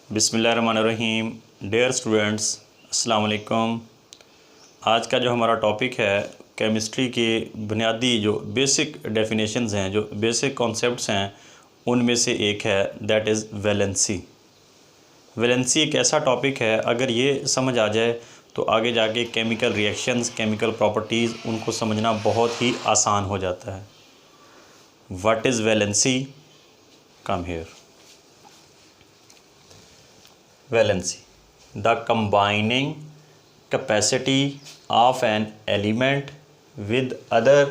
बिस्मिल्लाहिर्रहमानिर्रहीम। Dear students, अस्सलाम वालेकुम। आज का जो हमारा टॉपिक है केमिस्ट्री के बुनियादी जो बेसिक डेफिनेशंस हैं, जो बेसिक कॉन्सेप्ट्स हैं, उनमें से एक है दैट इज़ वैलेंसी। वैलेंसी एक ऐसा टॉपिक है, अगर ये समझ आ जाए तो आगे जाके केमिकल रिएक्शंस, केमिकल प्रॉपर्टीज़, उनको समझना बहुत ही आसान हो जाता है। What is valency? Come here. Valency, the combining capacity of an element with other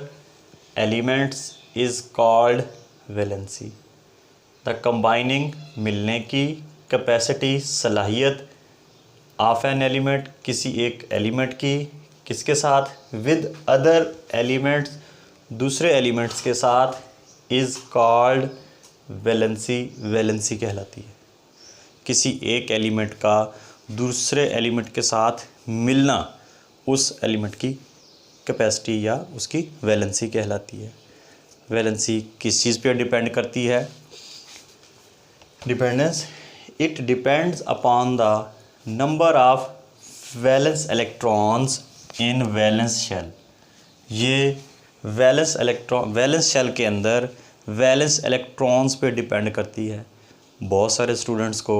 elements is called valency. The combining मिलने की capacity सलाहियत of an element किसी एक एलिमेंट की किसके साथ with other elements दूसरे एलिमेंट्स के साथ is called valency। valency कहलाती है किसी एक एलिमेंट का दूसरे एलिमेंट के साथ मिलना, उस एलिमेंट की कैपेसिटी या उसकी वैलेंसी कहलाती है। वैलेंसी किस चीज़ पे डिपेंड करती है? Dependence, it depends upon the number of valence electrons in valence shell. ये वैलेंस शेल के अंदर वैलेंस इलेक्ट्रॉन्स पे डिपेंड करती है। बहुत सारे स्टूडेंट्स को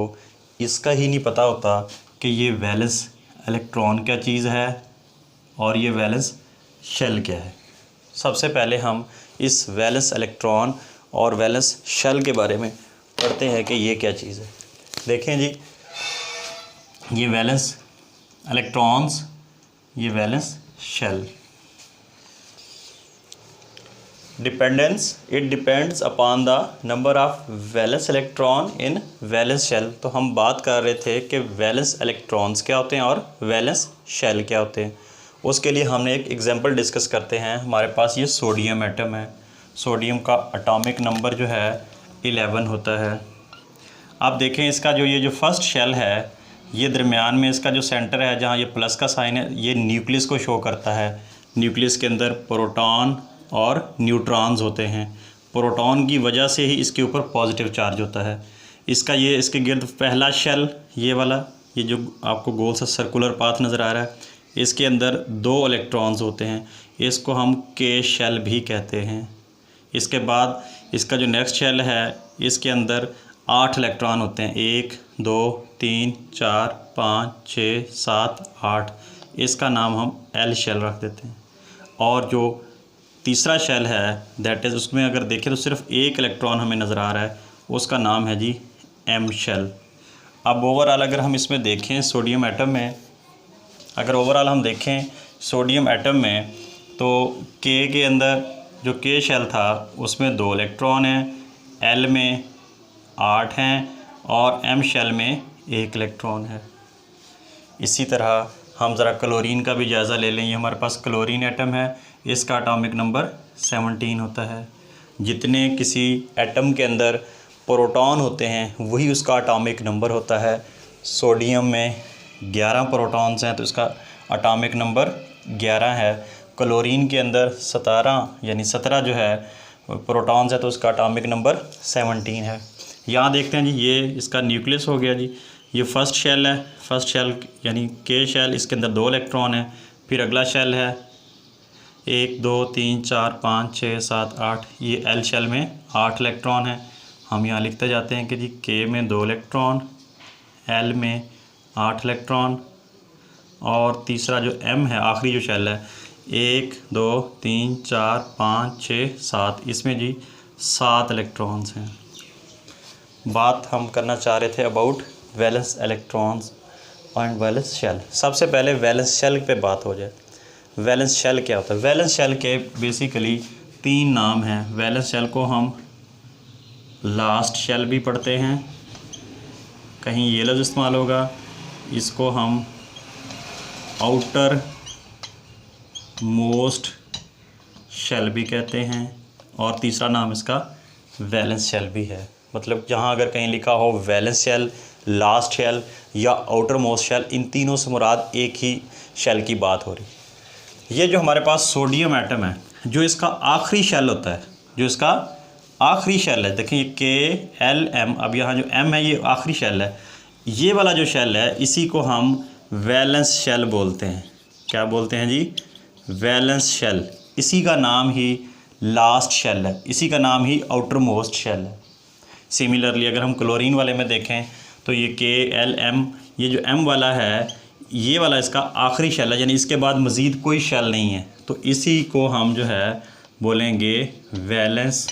इसका ही नहीं पता होता कि ये वैलेंस इलेक्ट्रॉन क्या चीज़ है और ये वैलेंस शेल क्या है। सबसे पहले हम इस वैलेंस इलेक्ट्रॉन और वैलेंस शेल के बारे में पढ़ते हैं कि ये क्या चीज़ है। देखें जी, ये वैलेंस इलेक्ट्रॉन्स, ये valence shell. Dependence, it depends upon the number of valence electron in valence shell. तो हम बात कर रहे थे कि वैलेंस इलेक्ट्रॉन्स क्या होते हैं और वैलेंस शेल क्या होते हैं। उसके लिए हमने एक एग्जांपल डिस्कस करते हैं। हमारे पास ये सोडियम एटम है। सोडियम का एटॉमिक नंबर जो है 11 होता है। आप देखें इसका जो ये जो फर्स्ट शेल है, ये दरमियान में इसका जो सेंटर है जहाँ ये प्लस का साइन है, ये न्यूक्लियस को शो करता है। न्यूक्लियस के अंदर प्रोटॉन और न्यूट्रॉन्स होते हैं। प्रोटॉन की वजह से ही इसके ऊपर पॉजिटिव चार्ज होता है। इसका ये इसके गिर्द पहला शेल, ये वाला, ये जो आपको गोल सा सर्कुलर पाथ नज़र आ रहा है, इसके अंदर 2 इलेक्ट्रॉन्स होते हैं। इसको हम के शेल भी कहते हैं। इसके बाद इसका जो नेक्स्ट शेल है, इसके अंदर 8 इलेक्ट्रॉन होते हैं। 1 2 3 4 5 6 7 8। इसका नाम हम एल शेल रख देते हैं। और जो तीसरा शेल है दैट इज़, उसमें अगर देखें तो सिर्फ 1 इलेक्ट्रॉन हमें नज़र आ रहा है, उसका नाम है जी एम शेल। अब ओवरऑल अगर हम इसमें देखें सोडियम एटम में, अगर ओवरऑल हम देखें सोडियम एटम में, तो के अंदर जो के शेल था उसमें 2 इलेक्ट्रॉन हैं, एल में 8 हैं और एम शेल में 1 इलेक्ट्रॉन है। इसी तरह हम ज़रा क्लोरीन का भी जायज़ा ले लें। ये हमारे पास क्लोरीन एटम है, इसका एटॉमिक नंबर 17 होता है। जितने किसी एटम के अंदर प्रोटॉन होते हैं वही उसका एटॉमिक नंबर होता है। सोडियम में 11 प्रोटॉन्स हैं तो इसका एटॉमिक नंबर 11 है। क्लोरीन के अंदर 17 जो है प्रोटॉन्स है तो उसका एटॉमिक नंबर 17 है। यहाँ देखते हैं जी, ये इसका न्यूक्लियस हो गया जी। ये फर्स्ट शेल है, फर्स्ट शेल यानी के शेल, इसके अंदर 2 इलेक्ट्रॉन है। फिर अगला शेल है 1 2 3 4 5 6 7 8। ये एल शेल में 8 इलेक्ट्रॉन है। हम यहाँ लिखते जाते हैं कि जी के में 2 इलेक्ट्रॉन, एल में 8 इलेक्ट्रॉन और तीसरा जो एम है, आखिरी जो शेल है, 1 2 3 4 5 6 7, इसमें जी 7 इलेक्ट्रॉन्स हैं। बात हम करना चाह रहे थे about valence electrons and valence shell. सबसे पहले वैलेंस शेल पे बात हो जाए। वैलेंस शेल क्या होता है? वैलेंस शेल के बेसिकली 3 नाम हैं। वैलेंस शेल को हम लास्ट शेल भी पढ़ते हैं, कहीं ये लफ्ज़ इस्तेमाल होगा। इसको हम आउटर मोस्ट शेल भी कहते हैं और तीसरा नाम इसका वैलेंस शेल भी है। मतलब जहाँ अगर कहीं लिखा हो वैलेंस शेल, लास्ट शेल या आउटर मोस्ट शेल, इन तीनों से मुराद एक ही शेल की बात हो रही। ये जो हमारे पास सोडियम एटम है, जो इसका आखिरी शेल होता है, जो इसका आखिरी शेल है, देखिए के एल एम, अब यहाँ जो एम है ये आखिरी शेल है, ये वाला जो शेल है इसी को हम वैलेंस शेल बोलते हैं। क्या बोलते हैं जी? Valence shell. इसी का नाम ही लास्ट शेल है, इसी का नाम ही आउटर मोस्ट शेल है। सिमिलरली अगर हम क्लोरीन वाले में देखें तो ये KLM, ये जो M वाला है ये वाला इसका आखिरी शेल है, यानी इसके बाद मज़ीद कोई शेल नहीं है। तो इसी को हम जो है बोलेंगे वैलेंस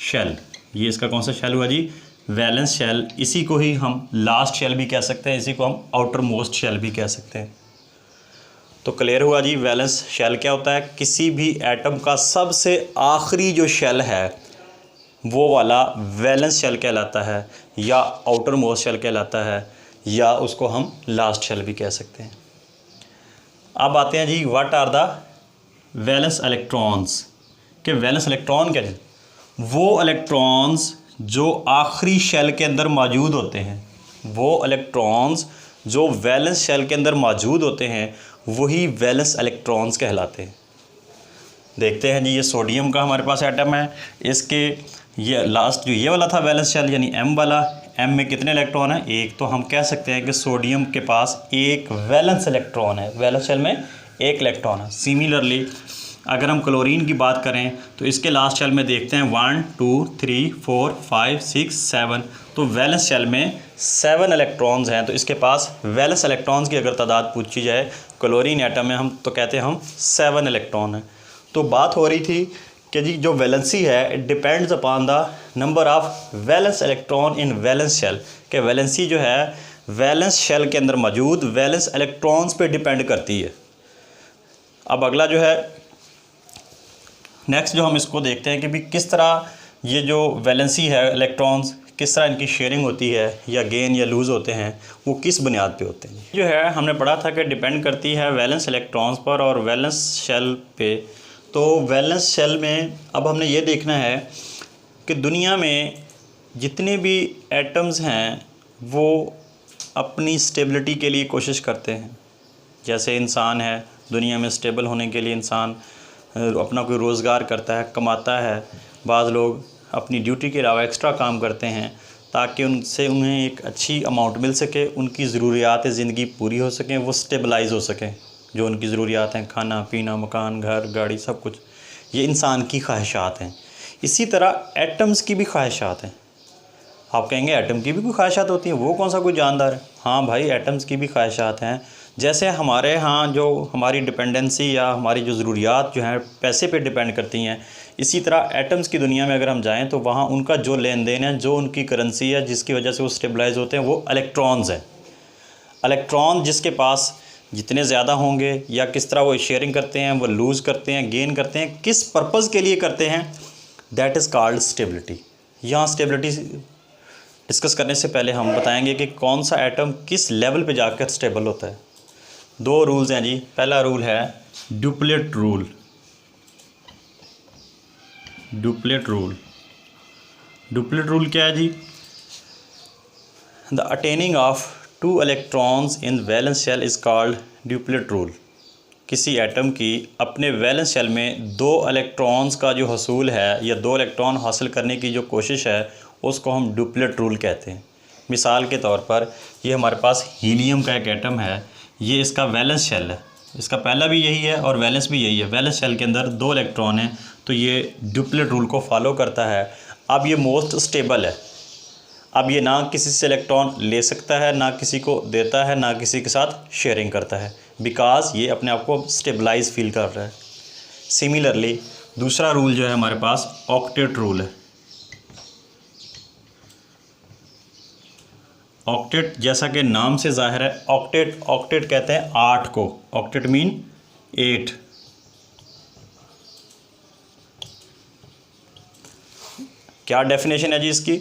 शेल। ये इसका कौन सा शेल हुआ जी? Valence shell. इसी को ही हम लास्ट शेल भी कह सकते हैं, इसी को हम आउटर मोस्ट शेल भी कह सकते हैं। तो क्लियर हुआ जी वैलेंस शेल क्या होता है? किसी भी एटम का सबसे आखिरी जो शेल है वो वाला वैलेंस शेल कहलाता है, या आउटर मोस्ट शेल कहलाता है, या उसको हम लास्ट शेल भी कह सकते हैं। अब आते हैं जी what are the valence electrons. के वैलेंस इलेक्ट्रॉन क्या है? वो इलेक्ट्रॉन्स जो आखिरी शेल के अंदर मौजूद होते हैं, वो इलेक्ट्रॉन्स जो वैलेंस शेल के अंदर मौजूद होते हैं वही वैलेंस इलेक्ट्रॉन्स कहलाते हैं। देखते हैं जी, ये सोडियम का हमारे पास एटम है, इसके ये लास्ट जो ये वाला था वैलेंस शेल यानी M वाला, M में कितने इलेक्ट्रॉन है? एक। तो हम कह सकते हैं कि सोडियम के पास एक वैलेंस इलेक्ट्रॉन है, वैलेंस शेल में एक इलेक्ट्रॉन है। सिमिलरली अगर हम क्लोरीन की बात करें तो इसके लास्ट शेल में देखते हैं 1 2 3 4 5 6 7, तो वैलेंस शेल में 7 इलेक्ट्रॉन्स हैं। तो इसके पास वैलेंस इलेक्ट्रॉन्स की अगर तादाद पूछी जाए क्लोरीन एटम में, हम तो कहते हैं हम 7 इलेक्ट्रॉन हैं। तो बात हो रही थी कि जी जो वैलेंसी है it depends upon the number of valence electron in valence shell. के वैलेंसी जो है वैलेंस शेल के अंदर मौजूद वैलेंस इलेक्ट्रॉन्स पे डिपेंड करती है। अब अगला जो है नेक्स्ट जो हम इसको देखते हैं कि भी किस तरह ये जो वैलेंसी है इलेक्ट्रॉन्स किस तरह इनकी शेयरिंग होती है, या गेन या लूज़ होते हैं, वो किस बुनियाद पे होते हैं। जो है हमने पढ़ा था कि डिपेंड करती है वैलेंस इलेक्ट्रॉन्स पर और वैलेंस शेल पे। तो वैलेंस शेल में अब हमने ये देखना है कि दुनिया में जितने भी एटम्स हैं वो अपनी स्टेबिलिटी के लिए कोशिश करते हैं। जैसे इंसान है, दुनिया में स्टेबल होने के लिए इंसान अपना कोई रोज़गार करता है, कमाता है। बाज़ लोग अपनी ड्यूटी के अलावा एक्स्ट्रा काम करते हैं ताकि उनसे उन्हें एक अच्छी अमाउंट मिल सके, उनकी ज़रूरियात ज़िंदगी पूरी हो सकें, वो स्टेबलाइज हो सकें। जो उनकी ज़रूरियात हैं, खाना पीना, मकान, घर, गाड़ी, सब कुछ, ये इंसान की ख्वाहिशात हैं। इसी तरह एटम्स की भी ख्वाहिशात हैं। आप कहेंगे एटम की भी कोई ख्वाहिशात होती हैं, वो कौन सा कोई जानदार है? हाँ भाई, एटम्स की भी ख्वाहिशात हैं। जैसे हमारे यहाँ जो हमारी डिपेंडेंसी या हमारी जो ज़रूरियात जो हैं पैसे पे डिपेंड करती हैं, इसी तरह एटम्स की दुनिया में अगर हम जाएं तो वहाँ उनका जो लेन देन है, जो उनकी करेंसी है, जिसकी वजह से वो स्टेबलाइज होते हैं, वो इलेक्ट्रॉन्स हैं। इलेक्ट्रॉन जिसके पास जितने ज़्यादा होंगे या किस तरह वो शेयरिंग करते हैं, वो लूज़ करते हैं, गेन करते हैं, किस पर्पज़ के लिए करते हैं, दैट इज़ कॉल्ड स्टेबिलिटी। यहाँ स्टेबिलिटी डिस्कस करने से पहले हम बताएंगे कि कौन सा एटम किस लेवल पे जाकर स्टेबल होता है। 2 रूल्स हैं जी। पहला रूल है duplet rule. Duplet rule, duplet rule क्या है जी? The attaining of 2 electrons in valence shell is called duplet rule. किसी एटम की अपने वैलेंस शेल में 2 इलेक्ट्रॉन्स का जो हसूल है या 2 इलेक्ट्रॉन हासिल करने की जो कोशिश है उसको हम ड्यूप्लेट रूल कहते हैं। मिसाल के तौर पर ये हमारे पास हीलियम का एक एटम है, ये इसका वैलेंस शेल है, इसका पहला भी यही है और वैलेंस भी यही है। वैलेंस शेल के अंदर 2 इलेक्ट्रॉन हैं, तो ये ड्यूप्लेट रूल को फॉलो करता है। अब ये मोस्ट स्टेबल है। अब ये ना किसी से इलेक्ट्रॉन ले सकता है, ना किसी को देता है, ना किसी के साथ शेयरिंग करता है, बिकॉज ये अपने आप को स्टेबलाइज फील कर रहा है। सिमिलरली दूसरा रूल जो है हमारे पास ऑक्टेट रूल है। ऑक्टेट जैसा कि नाम से ज़ाहिर है, ऑक्टेट, ऑक्टेट कहते हैं 8 को। Octet mean 8। क्या डेफिनेशन है जी इसकी?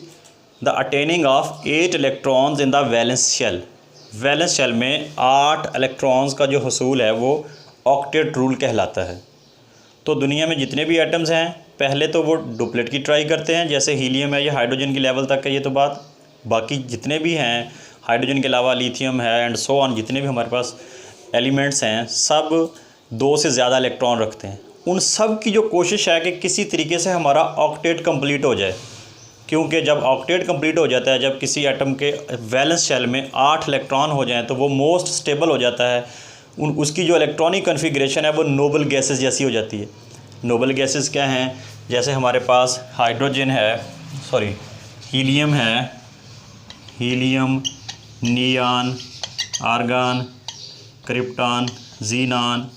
The attaining of 8 electrons in the valence shell. Valence shell में 8 इलेक्ट्रॉन्स का जो हसूल है वो ऑक्टेट रूल कहलाता है। तो दुनिया में जितने भी एटम्स हैं पहले तो वो डुप्लेट की ट्राई करते हैं, जैसे हीलियम है या हाइड्रोजन की लेवल तक है ये तो बात। बाकी जितने भी हैं हाइड्रोजन के अलावा लिथियम है एंड सो ऑन, जितने भी हमारे पास एलिमेंट्स हैं सब 2 से ज़्यादा इलेक्ट्रॉन रखते हैं। उन सब की जो कोशिश है कि किसी तरीके से हमारा ऑक्टेट कंप्लीट हो जाए। क्योंकि जब ऑक्टेट कंप्लीट हो जाता है, जब किसी एटम के वैलेंस शेल में 8 इलेक्ट्रॉन हो जाएं तो वो मोस्ट स्टेबल हो जाता है। उसकी जो इलेक्ट्रॉनिक कन्फिग्रेशन है वो नोबल गैसेस जैसी हो जाती है। नोबल गैसेस क्या हैं? जैसे हमारे पास हाइड्रोजन है, सॉरी हीलियम है, helium, नियान, argon, krypton, xenon,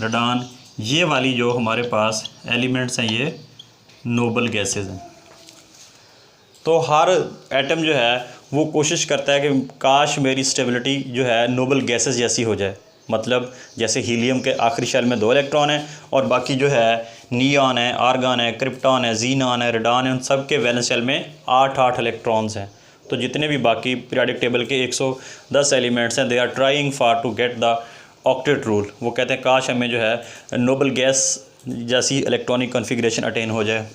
radon, ये वाली जो हमारे पास एलिमेंट्स हैं ये नोबल गैसेस हैं। तो हर एटम जो है वो कोशिश करता है कि काश मेरी स्टेबिलिटी जो है नोबल गैसेस जैसी हो जाए। मतलब जैसे हीलियम के आखिरी शेल में 2 इलेक्ट्रॉन हैं और बाकी जो है नियॉन है, आर्गन है, क्रिप्टॉन है, जीनान है, रेडॉन है, उन सब के वैलेंस शेल में 8 इलेक्ट्रॉन्स हैं। तो जितने भी बाकी पीरियोडिक टेबल के 110 एलिमेंट्स हैं, they are trying for to get the octet rule. वो कहते हैं काश हमें जो है नोबल गैस जैसी इलेक्ट्रॉनिक कॉन्फ़िगरेशन अटेन हो जाए।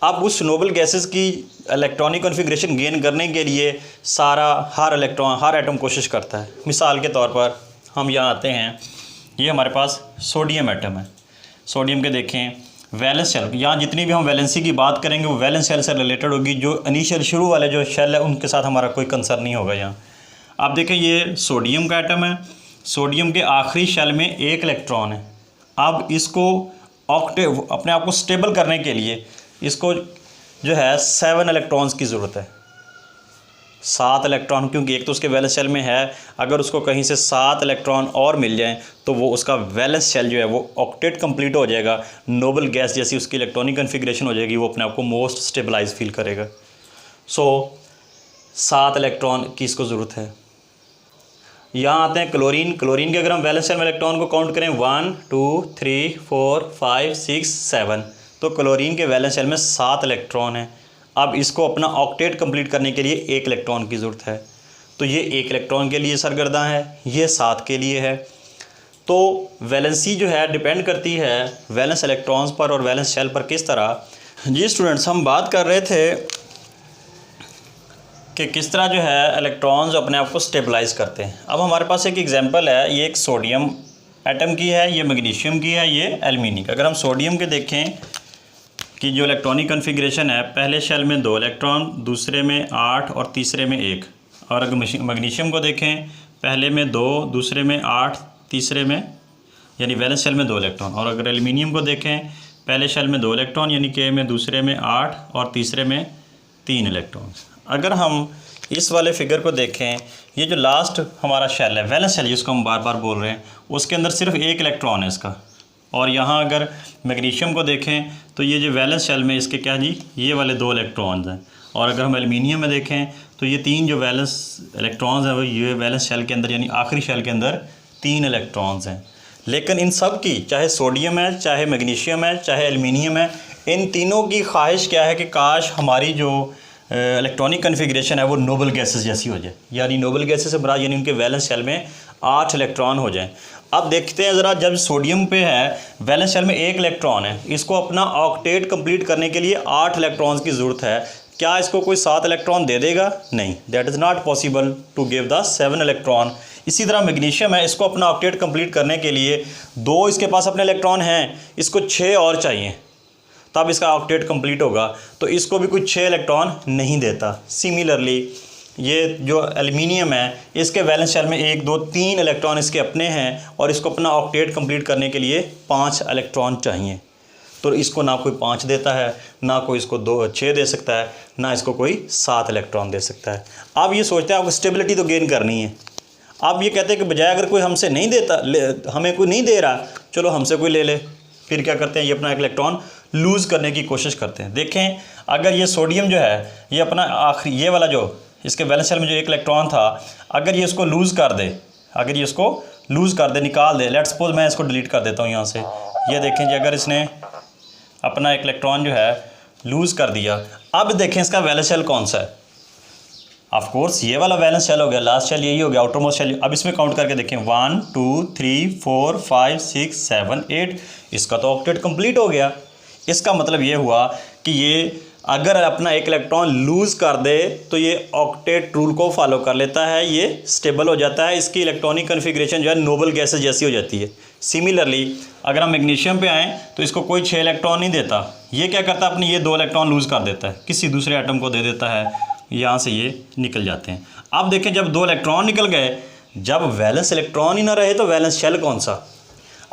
अब उस नोबल गैसेस की इलेक्ट्रॉनिक कॉन्फ़िगरेशन गेन करने के लिए हर एटम कोशिश करता है। मिसाल के तौर पर हम यहाँ आते हैं, ये हमारे पास सोडियम एटम है। सोडियम के देखें वैलेंस शेल, यहाँ जितनी भी हम वैलेंसी की बात करेंगे वो वैलेंस शेल से रिलेटेड होगी। जो इनिशियल शुरू वाले जो शेल है उनके साथ हमारा कोई कंसर्न नहीं होगा। यहाँ आप देखें ये सोडियम का एटम है, सोडियम के आखिरी शेल में 1 इलेक्ट्रॉन है। अब इसको ऑक्टेव अपने आप को स्टेबल करने के लिए इसको जो है 7 इलेक्ट्रॉन्स की ज़रूरत है। 7 इलेक्ट्रॉन, क्योंकि एक तो उसके वैलेंस शेल में है, अगर उसको कहीं से 7 इलेक्ट्रॉन और मिल जाएं तो वो उसका वैलेंस शेल जो है वो ऑक्टेट कंप्लीट हो जाएगा, नोबल गैस जैसी उसकी इलेक्ट्रॉनिक कन्फिग्रेशन हो जाएगी, वो अपने आप को मोस्ट स्टेबलाइज फील करेगा। सो 7 इलेक्ट्रॉन की इसको ज़रूरत है। यहाँ आते हैं क्लोरीन। क्लोरीन के अगर हम वैलेंस शेल में इलेक्ट्रॉन को काउंट करें 1 2 3 4 5 6 7, तो क्लोरीन के वैलेंस शेल में 7 इलेक्ट्रॉन हैं। अब इसको अपना ऑक्टेट कंप्लीट करने के लिए 1 इलेक्ट्रॉन की ज़रूरत है। तो ये 1 इलेक्ट्रॉन के लिए सरगर्दा है, ये 7 के लिए है। तो वैलेंसी जो है डिपेंड करती है वैलेंस इलेक्ट्रॉन्स पर और वैलेंस शेल पर। किस तरह? जी स्टूडेंट्स, हम बात कर रहे थे कि किस तरह जो है इलेक्ट्रॉन्स अपने आप को स्टेबलाइज करते हैं। अब हमारे पास एक एग्जांपल है, ये एक सोडियम एटम की है, ये मैग्नीशियम की है, ये एल्यूमिनियम का। अगर हम सोडियम के देखें कि जो इलेक्ट्रॉनिक कन्फिग्रेशन है, पहले शेल में 2 इलेक्ट्रॉन, दूसरे में 8 और तीसरे में 1। और अगर मैग्नीशियम को देखें, पहले में 2, दूसरे में 8, तीसरे में यानी वैलेंस शेल में 2 इलेक्ट्रॉन। और अगर एल्यूमिनियम को देखें, पहले शेल में 2 इलेक्ट्रॉन यानी के में, दूसरे में 8 और तीसरे में 3 इलेक्ट्रॉन। अगर हम इस वाले फिगर को देखें, ये जो लास्ट हमारा शेल है, वैलेंस शेल जिसको हम बार बार बोल रहे हैं, उसके अंदर सिर्फ 1 इलेक्ट्रॉन है इसका। और यहाँ अगर मैग्नीशियम को देखें तो ये जो वैलेंस शेल में इसके क्या जी, ये वाले 2 इलेक्ट्रॉन्स हैं। और अगर हम एल्यूमिनियम में देखें तो ये 3 जो वैलेंस इलेक्ट्रॉन्स हैं वो ये वैलेंस शेल के अंदर यानी आखिरी शेल के अंदर 3 इलेक्ट्रॉन्स हैं। लेकिन इन सब की, चाहे सोडियम है, चाहे मैग्नीशियम है, चाहे एल्यूमिनियम है, इन तीनों की ख्वाहिश क्या है कि काश हमारी जो इलेक्ट्रॉनिक कन्फिग्रेशन है वो नोबल गैसेस जैसी हो जाए। यानी नोबल गैसेस से बराबर यानी उनके वैलेंस शेल में 8 इलेक्ट्रॉन हो जाएं। अब देखते हैं ज़रा, जब सोडियम पे है वैलेंस शेल में 1 इलेक्ट्रॉन है, इसको अपना ऑक्टेट कंप्लीट करने के लिए 8 इलेक्ट्रॉन्स की ज़रूरत है। क्या इसको कोई 7 इलेक्ट्रॉन दे देगा? नहीं, that is not possible to give the 7 electron. इसी तरह मैग्नीशियम है, इसको अपना ऑक्टेट कंप्लीट करने के लिए 2 इसके पास अपने इलेक्ट्रॉन हैं, इसको 6 और चाहिए तब इसका ऑक्टेट कंप्लीट होगा। तो इसको भी कुछ 6 इलेक्ट्रॉन नहीं देता। सिमिलरली ये जो एल्यूमिनियम है, इसके वैलेंस शेल में 1 2 3 इलेक्ट्रॉन इसके अपने हैं और इसको अपना ऑक्टेट कंप्लीट करने के लिए 5 इलेक्ट्रॉन चाहिए। तो इसको ना कोई 5 देता है, ना कोई इसको 6 दे सकता है, ना इसको कोई 7 इलेक्ट्रॉन दे सकता है। अब ये सोचते हैं आपको स्टेबिलिटी तो गेन करनी है। अब ये कहते हैं कि बजाय अगर कोई हमसे नहीं देता, हमें कोई नहीं दे रहा, चलो हमसे कोई ले ले। फिर क्या करते हैं, ये अपना एक इलेक्ट्रॉन लूज़ करने की कोशिश करते हैं। देखें, अगर ये सोडियम जो है ये अपना आखिरी ये वाला जो इसके वैलेंस शेल में जो 1 इलेक्ट्रॉन था, अगर ये इसको लूज़ कर दे, निकाल दे, लेट्स सपोज मैं इसको डिलीट कर देता हूँ यहाँ से। ये देखें जी, अगर इसने अपना 1 इलेक्ट्रॉन जो है लूज़ कर दिया, अब देखें इसका वैलेंस शेल कौन सा है। ऑफ कोर्स ये वाला वैलेंस शेल हो गया, लास्ट शेल यही हो गया, आउटरमोस्ट शेल। अब इसमें काउंट करके देखें 1 2 3 4 5 6 7 8, इसका तो ऑक्टेट कंप्लीट हो गया। इसका मतलब ये हुआ कि ये अगर अपना 1 इलेक्ट्रॉन लूज़ कर दे तो ये ऑक्टेट रूल को फॉलो कर लेता है, ये स्टेबल हो जाता है, इसकी इलेक्ट्रॉनिक कन्फिग्रेशन जो है नोबल गैसेस जैसी हो जाती है। सिमिलरली अगर हम मैग्नीशियम पे आएँ तो इसको कोई 6 इलेक्ट्रॉन नहीं देता, ये क्या करता है अपने ये 2 इलेक्ट्रॉन लूज़ कर देता है, किसी दूसरे एटम को दे देता है, यहाँ से ये निकल जाते हैं। अब देखें जब 2 इलेक्ट्रॉन निकल गए, जब वैलेंस इलेक्ट्रॉन ही ना रहे तो वैलेंस शेल कौन सा,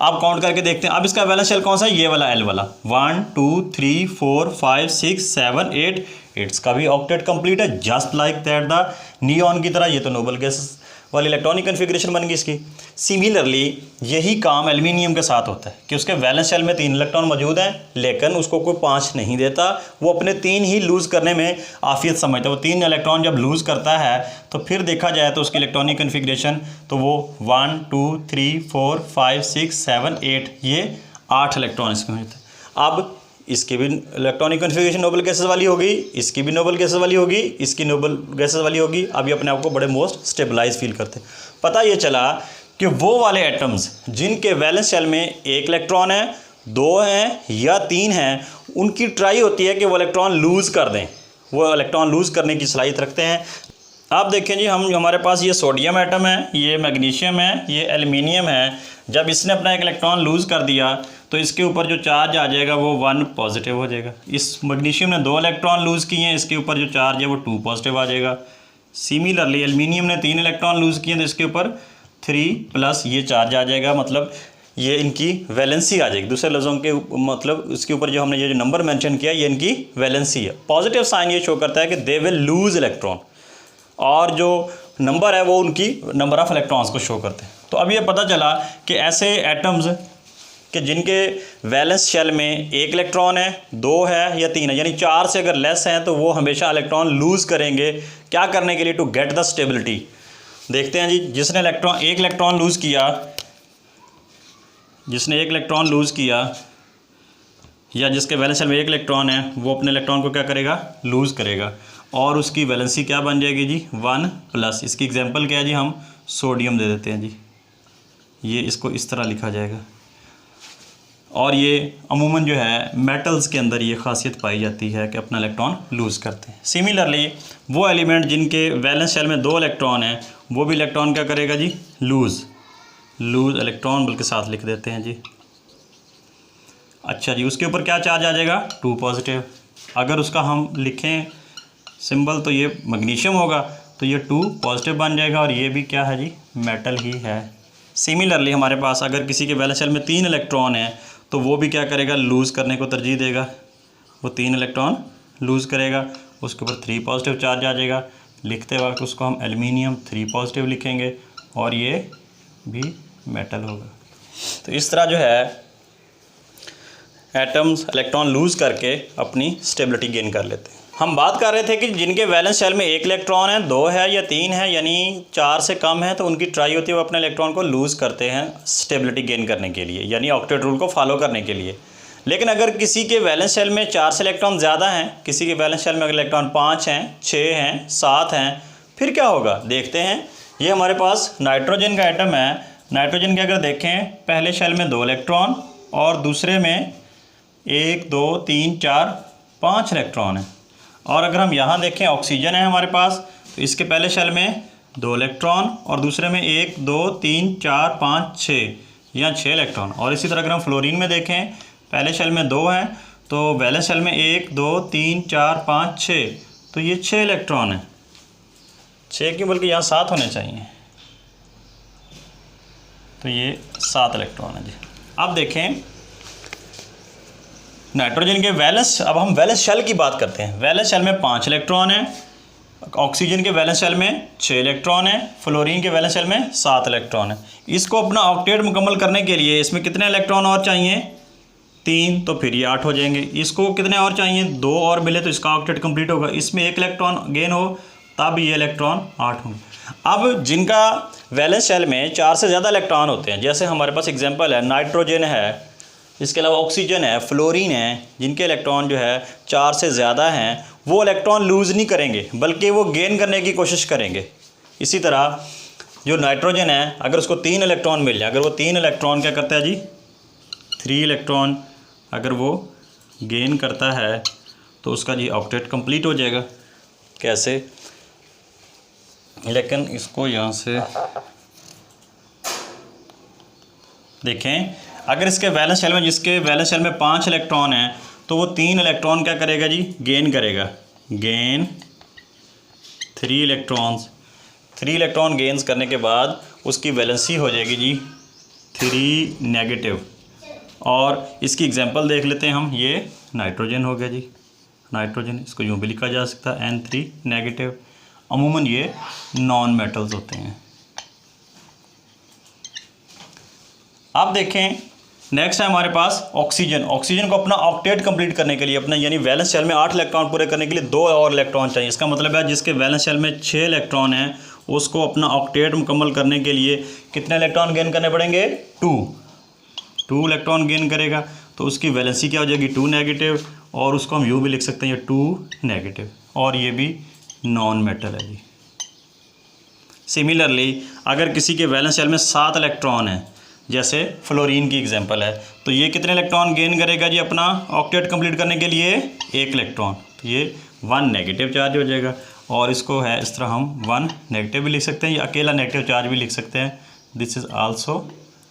आप काउंट करके देखते हैं। अब इसका वैलेंस शेल कौन सा है, ये वाला एल वाला, 1 2 3 4 5 6 7 8, इट्स का भी ऑक्टेट कंप्लीट है, just like that the neon की तरह। ये तो नोबल गैस वाली इलेक्ट्रॉनिक कन्फिग्रेशन बन गई इसकी। सिमिलरली यही काम एल्युमिनियम के साथ होता है कि उसके वैलेंस शेल में 3 इलेक्ट्रॉन मौजूद हैं, लेकिन उसको कोई 5 नहीं देता, वो अपने 3 ही लूज़ करने में आफियत समझता है। वो 3 इलेक्ट्रॉन जब लूज़ करता है तो फिर देखा जाए तो उसकी इलेक्ट्रॉनिक कन्फिग्रेशन तो वो 1 2 3 4 5 6 7 8, ये 8 इलेक्ट्रॉन इसके में होते हैं। अब इसकी भी इलेक्ट्रॉनिक कन्फिग्रेशन नोबल गैसेस वाली होगी, इसकी भी नोबल गैसेस वाली होगी, इसकी नोबल गैसेस वाली होगी। अभी अपने आप को बड़े मोस्ट स्टेबलाइज फील करते हैं। पता ये चला कि वो वाले एटम्स जिनके वैलेंस शेल में 1 इलेक्ट्रॉन है, 2 हैं या 3 हैं, उनकी ट्राई होती है कि वो इलेक्ट्रॉन लूज़ कर दें, वो इलेक्ट्रॉन लूज़ करने की सलाहियत रखते हैं। आप देखें जी, हम हमारे पास ये सोडियम एटम है, ये मैग्नीशियम है, ये एल्युमिनियम है। जब इसने अपना 1 इलेक्ट्रॉन लूज़ कर दिया तो इसके ऊपर जो चार्ज आ जाएगा वो 1 पॉजिटिव हो जाएगा। इस मैग्नीशियम ने 2 इलेक्ट्रॉन लूज़ किए हैं, इसके ऊपर जो चार्ज है वो 2 पॉजिटिव आ जाएगा। सिमिलरली एल्युमिनियम ने 3 इलेक्ट्रॉन लूज़ किए तो इसके ऊपर 3 प्लस ये चार्ज आ जाएगा, मतलब ये इनकी वैलेंसी आ जाएगी। दूसरे लफ्ज़ों के मतलब इसके ऊपर जो हमने ये जो नंबर मेंशन किया ये इनकी वैलेंसी है। पॉजिटिव साइन ये शो करता है कि दे विल लूज़ इलेक्ट्रॉन, और जो नंबर है वो उनकी नंबर ऑफ़ इलेक्ट्रॉन्स को शो करते हैं। तो अब ये पता चला कि ऐसे एटम्स कि जिनके वैलेंस शेल में 1 इलेक्ट्रॉन है, 2 है या 3 है, यानी 4 से अगर लेस हैं तो वो हमेशा इलेक्ट्रॉन लूज़ करेंगे। क्या करने के लिए, टू गेट द स्टेबिलिटी। देखते हैं जी, जिसने 1 इलेक्ट्रॉन लूज़ किया, जिसने 1 इलेक्ट्रॉन लूज़ किया या जिसके वैलेंस शेल में 1 इलेक्ट्रॉन है, वो अपने इलेक्ट्रॉन को क्या करेगा, लूज़ करेगा, और उसकी वैलेंसी क्या बन जाएगी जी, 1 प्लस। इसकी एग्जांपल क्या है जी, हम सोडियम दे देते हैं जी, ये इसको इस तरह लिखा जाएगा। और ये अमूमन जो है मेटल्स के अंदर ये खासियत पाई जाती है कि अपना इलेक्ट्रॉन लूज़ करते हैं। सिमिलरली वो एलिमेंट जिनके वैलेंस शेल में 2 इलेक्ट्रॉन हैं, वो भी इलेक्ट्रॉन क्या करेगा जी, लूज़ इलेक्ट्रॉन बल्कि साथ लिख देते हैं जी। अच्छा जी, उसके ऊपर क्या चार्ज आ जाएगा, 2 पॉजिटिव। अगर उसका हम लिखें सिंबल तो ये मैग्नीशियम होगा, तो ये 2 पॉजिटिव बन जाएगा, और ये भी क्या है जी, मेटल ही है। सिमिलरली हमारे पास अगर किसी के वैलेंस शेल में 3 इलेक्ट्रॉन है तो वो भी क्या करेगा, लूज़ करने को तरजीह देगा, वो 3 इलेक्ट्रॉन लूज़ करेगा, उसके ऊपर 3 पॉजिटिव चार्ज आ जाएगा। लिखते वक्त उसको हम एल्युमिनियम 3 पॉजिटिव लिखेंगे, और ये भी मेटल होगा। तो इस तरह जो है एटम्स इलेक्ट्रॉन लूज़ करके अपनी स्टेबिलिटी गेन कर लेते हैं। हम बात कर रहे थे कि जिनके वैलेंस शेल में 1 इलेक्ट्रॉन है, 2 है या 3 है, यानी 4 से कम है, तो उनकी ट्राई होती है वो अपने इलेक्ट्रॉन को लूज़ करते हैं स्टेबिलिटी गेन करने के लिए, यानी ऑक्टेट रूल को फॉलो करने के लिए। लेकिन अगर किसी के वैलेंस शेल में 4 से इलेक्ट्रॉन ज़्यादा हैं, किसी के वैलेंस शेल में अगर इलेक्ट्रॉन 5 हैं, 6 हैं, 7 हैं, फिर क्या होगा देखते हैं। ये हमारे पास नाइट्रोजन का एटम है। नाइट्रोजन के अगर देखें, पहले शेल में 2 इलेक्ट्रॉन और दूसरे में 1 2 3 4 5 इलेक्ट्रॉन है। और अगर हम यहाँ देखें, ऑक्सीजन है हमारे पास, तो इसके पहले शेल में 2 इलेक्ट्रॉन और दूसरे में 1 2 3 4 5 6, या 6 इलेक्ट्रॉन। और इसी तरह अगर हम फ्लोरीन में देखें, पहले शेल में 2 हैं, तो वैलेंस शेल में 1 2 3 4 5 6, तो ये 6 इलेक्ट्रॉन है। 6 क्यों, बल्कि यहाँ 7 होने चाहिए, तो ये 7 इलेक्ट्रॉन है जी। अब देखें नाइट्रोजन के वैलेंस, अब हम वैलेंस शेल की बात करते हैं। वैलेंस शेल में 5 इलेक्ट्रॉन है, ऑक्सीजन के वैलेंस शेल में 6 इलेक्ट्रॉन है, फ्लोरीन के वैलेंस शेल में 7 इलेक्ट्रॉन है। इसको अपना ऑक्टेट मुकम्मल करने के लिए इसमें कितने इलेक्ट्रॉन और चाहिए, 3, तो फिर ये 8 हो जाएंगे। इसको कितने और चाहिए, 2 और मिले तो इसका ऑक्टेट कंप्लीट होगा। इसमें 1 इलेक्ट्रॉन गेन हो तब ये इलेक्ट्रॉन 8 होंगे। अब जिनका वैलेंस शेल में 4 से ज़्यादा इलेक्ट्रॉन होते हैं, जैसे हमारे पास एग्जाम्पल है नाइट्रोजन है, इसके अलावा ऑक्सीजन है, फ्लोरीन है, जिनके इलेक्ट्रॉन जो है 4 से ज़्यादा हैं, वो इलेक्ट्रॉन लूज़ नहीं करेंगे बल्कि वो गेन करने की कोशिश करेंगे। इसी तरह जो नाइट्रोजन है, अगर उसको 3 इलेक्ट्रॉन मिल जाए, अगर वो 3 इलेक्ट्रॉन क्या करता है जी, 3 इलेक्ट्रॉन अगर वो गेन करता है तो उसका जी ऑक्टेट कंप्लीट हो जाएगा। कैसे, लेकिन इसको यहाँ से देखें, अगर इसके वैलेंस शेल में, जिसके वैलेंस शेल में 5 इलेक्ट्रॉन हैं, तो वो 3 इलेक्ट्रॉन क्या करेगा जी, गेन करेगा, गेन 3 इलेक्ट्रॉन्स। 3 इलेक्ट्रॉन गेन्स करने के बाद उसकी वैलेंसी हो जाएगी जी 3 नेगेटिव। और इसकी एग्जांपल देख लेते हैं हम, ये नाइट्रोजन हो गया जी, नाइट्रोजन, इसको यूँ भी लिखा जा सकता है N3 नेगेटिव। अमूमन ये नॉन मेटल्स होते हैं। अब देखें नेक्स्ट है हमारे पास ऑक्सीजन। ऑक्सीजन को अपना ऑक्टेट कंप्लीट करने के लिए, अपना यानी वैलेंस शेल में 8 इलेक्ट्रॉन पूरे करने के लिए 2 और इलेक्ट्रॉन चाहिए। इसका मतलब है जिसके वैलेंस शेल में 6 इलेक्ट्रॉन हैं, उसको अपना ऑक्टेट मुकम्मल करने के लिए कितने इलेक्ट्रॉन गेन करने पड़ेंगे, 2 इलेक्ट्रॉन गेन करेगा। तो उसकी वैलेंसी क्या हो जाएगी, 2 नेगेटिव, और उसको हम यूँ भी लिख सकते हैं, ये 2 नेगेटिव, और ये भी नॉन मेटल है जी। सिमिलरली अगर किसी के वैलेंस शेल में 7 इलेक्ट्रॉन हैं, जैसे फ्लोरीन की एग्जांपल है, तो ये कितने इलेक्ट्रॉन गेन करेगा जी अपना ऑक्टेट कंप्लीट करने के लिए, 1 इलेक्ट्रॉन। तो ये 1 नेगेटिव चार्ज हो जाएगा, और इसको है इस तरह हम 1 नेगेटिव भी लिख सकते हैं, या अकेला नेगेटिव चार्ज भी लिख सकते हैं। This is also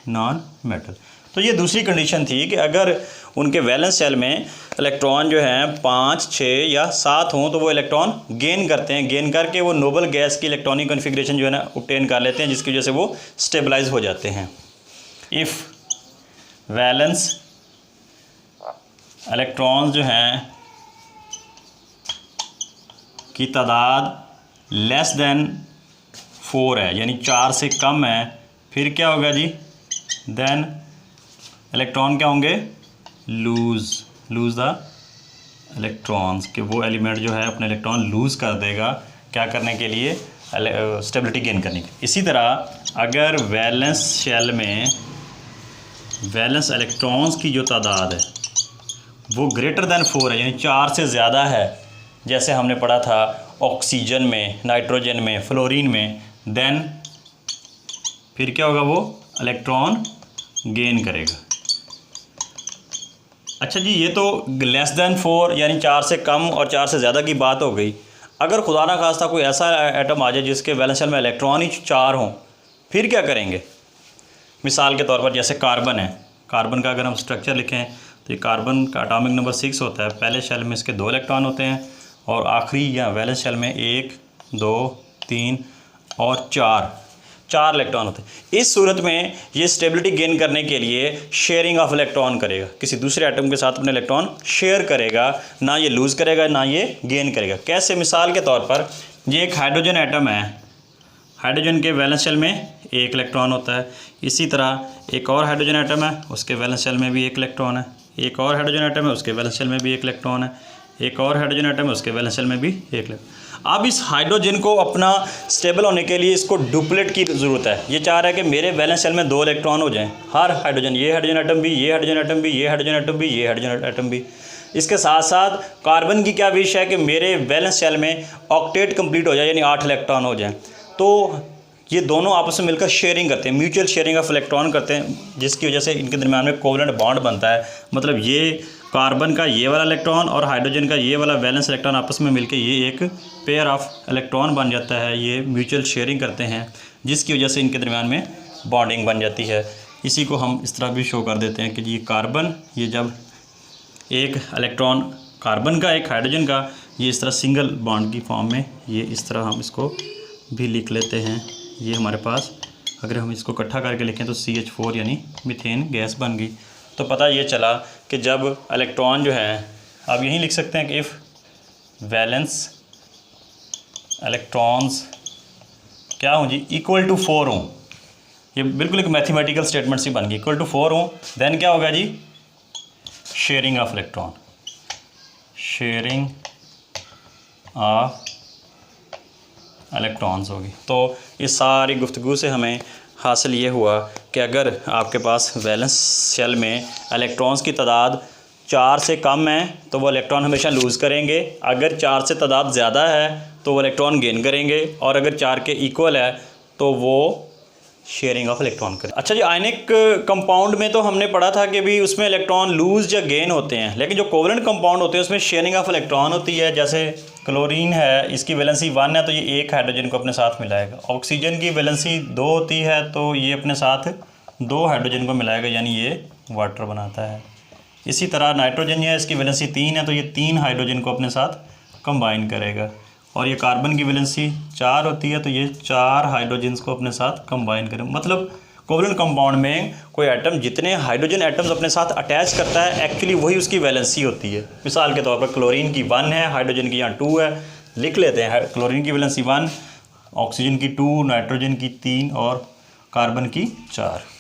known metal. तो ये दूसरी कंडीशन थी कि अगर उनके वैलेंस शेल में इलेक्ट्रॉन जो हैं 5, 6 या 7 हों, तो वो इलेक्ट्रॉन गेन करते हैं, गेन करके वो नोबल गैस की इलेक्ट्रॉनिक कॉन्फ़िगरेशन जो है ना ऑब्टेन कर लेते हैं, जिसकी वजह से वो स्टेबलाइज हो जाते हैं। इफ़ वैलेंस इलेक्ट्रॉन्स जो हैं की तादाद लेस देन 4 है, यानी 4 से कम है, फिर क्या होगा जी, देन इलेक्ट्रॉन क्या होंगे, लूज़ द इलेक्ट्रॉन्स, कि वो एलिमेंट जो है अपने इलेक्ट्रॉन लूज़ कर देगा, क्या करने के लिए, स्टेबिलिटी गेन करने के लिए। इसी तरह अगर वैलेंस शेल में वैलेंस इलेक्ट्रॉन्स की जो तादाद है वो ग्रेटर दैन 4 है, यानी 4 से ज़्यादा है, जैसे हमने पढ़ा था ऑक्सीजन में, नाइट्रोजन में, फ्लोरीन में, देन फिर क्या होगा, वो इलेक्ट्रॉन गेन करेगा। अच्छा जी, ये तो लेस दैन 4 यानी 4 से कम और 4 से ज़्यादा की बात हो गई। अगर खुदा ना खास्ता कोई ऐसा एटम आ जाए जिसके वैलेंस शेल में इलेक्ट्रॉन ही 4 हों, फिर क्या करेंगे। मिसाल के तौर पर जैसे कार्बन है, कार्बन का अगर हम स्ट्रक्चर लिखें तो ये कार्बन का एटॉमिक नंबर 6 होता है। पहले शेल में इसके 2 इलेक्ट्रॉन होते हैं, और आखिरी या वैलेंस शेल में 1, 2, 3 और 4 इलेक्ट्रॉन होते हैं। इस सूरत में ये स्टेबिलिटी गेन करने के लिए शेयरिंग ऑफ इलेक्ट्रॉन करेगा, किसी दूसरे एटम के साथ अपने इलेक्ट्रॉन शेयर करेगा, ना ये लूज़ करेगा ना ये गेन करेगा। कैसे, मिसाल के तौर पर ये एक हाइड्रोजन एटम है, हाइड्रोजन के वैलेंस शेल में 1 इलेक्ट्रॉन होता है। इसी तरह एक और हाइड्रोजन एटम है, उसके वैलेंस शेल में भी 1 इलेक्ट्रॉन है। एक और हाइड्रोजन एटम है, उसके वैलेंस शेल में भी 1 इलेक्ट्रॉन है। एक और हाइड्रोजन एटम है, उसके वैलेंस शेल में भी 1 इलेक्ट्रॉन। अब इस हाइड्रोजन को अपना स्टेबल होने के लिए इसको डुप्लेट की ज़रूरत है। ये चाह रहा है कि मेरे वैलेंस शेल में 2 इलेक्ट्रॉन हो जाएं, हर हाइड्रोजन, ये हाइड्रोजन एटम भी, ये हाइड्रोजन एटम भी, ये हाइड्रोजन एटम भी, ये हाइड्रोजन एटम भी। इसके साथ साथ कार्बन की क्या विश है कि मेरे वैलेंस शेल में ऑक्टेट कंप्लीट हो जाए, यानी 8 इलेक्ट्रॉन हो जाएं। तो ये दोनों आपस में मिलकर शेयरिंग करते हैं, म्यूचुअल शेयरिंग ऑफ इलेक्ट्रॉन करते हैं, जिसकी वजह से इनके दरमियान में कोवलेंट बॉन्ड बनता है। मतलब ये कार्बन का ये वाला इलेक्ट्रॉन और हाइड्रोजन का ये वाला वैलेंस इलेक्ट्रॉन आपस में मिलकर ये एक पेयर ऑफ इलेक्ट्रॉन बन जाता है। ये म्यूचुअल शेयरिंग करते हैं, जिसकी वजह से इनके दरमियान में बॉन्डिंग बन जाती है। इसी को हम इस तरह भी शो कर देते हैं कि ये कार्बन, ये जब एक इलेक्ट्रॉन कार्बन का, एक हाइड्रोजन का, ये इस तरह सिंगल बॉन्ड की फॉर्म में, ये इस तरह हम इसको भी लिख लेते हैं। ये हमारे पास अगर हम इसको इकट्ठा करके लिखें तो CH4 यानी मीथेन गैस बन गई। तो पता ये चला कि जब इलेक्ट्रॉन जो है, आप यहीं लिख सकते हैं कि इफ़ वैलेंस इलेक्ट्रॉन्स क्या हों जी, इक्वल टू 4 हों, ये बिल्कुल एक मैथमेटिकल स्टेटमेंट सी बन गई, इक्वल टू 4 हों, देन क्या होगा जी, sharing of electron, sharing of electrons होगी। तो इस सारी गुफ्तगू से हमें हासिल ये हुआ कि अगर आपके पास वैलेंस शेल में इलेक्ट्रॉन्स की तादाद 4 से कम है तो वो इलेक्ट्रॉन हमेशा लूज़ करेंगे, अगर 4 से तादाद ज़्यादा है तो वो इलेक्ट्रॉन गेन करेंगे, और अगर 4 के इक्वल है तो वो शेयरिंग ऑफ इलेक्ट्रॉन करें। अच्छा जी, आयनिक कंपाउंड में तो हमने पढ़ा था कि भी उसमें इलेक्ट्रॉन लूज़ या गेन होते हैं, लेकिन जो कोवलेंट कंपाउंड होते हैं उसमें शेयरिंग ऑफ इलेक्ट्रॉन होती है। जैसे क्लोरीन है, इसकी वैलेंसी 1 है तो ये 1 हाइड्रोजन को अपने साथ मिलाएगा। ऑक्सीजन की वैलेंसी 2 होती है तो ये अपने साथ 2 हाइड्रोजन को मिलाएगा, यानी ये वाटर बनाता है। इसी तरह नाइट्रोजन है, इसकी वैलेंसी 3 है, तो ये 3 हाइड्रोजन को अपने साथ कंबाइन करेगा। और ये कार्बन की वैलेंसी 4 होती है, तो ये 4 हाइड्रोजन्स को अपने साथ कंबाइन करेगा। मतलब कोवलेंट कंपाउंड में कोई एटम जितने हाइड्रोजन एटम्स अपने साथ अटैच करता है, एक्चुअली वही उसकी वैलेंसी होती है। मिसाल के तौर पर क्लोरीन की 1 है, हाइड्रोजन की यहाँ 2 है, लिख लेते हैं। क्लोरीन की वैलेंसी 1, ऑक्सीजन की 2, नाइट्रोजन की 3 और कार्बन की 4।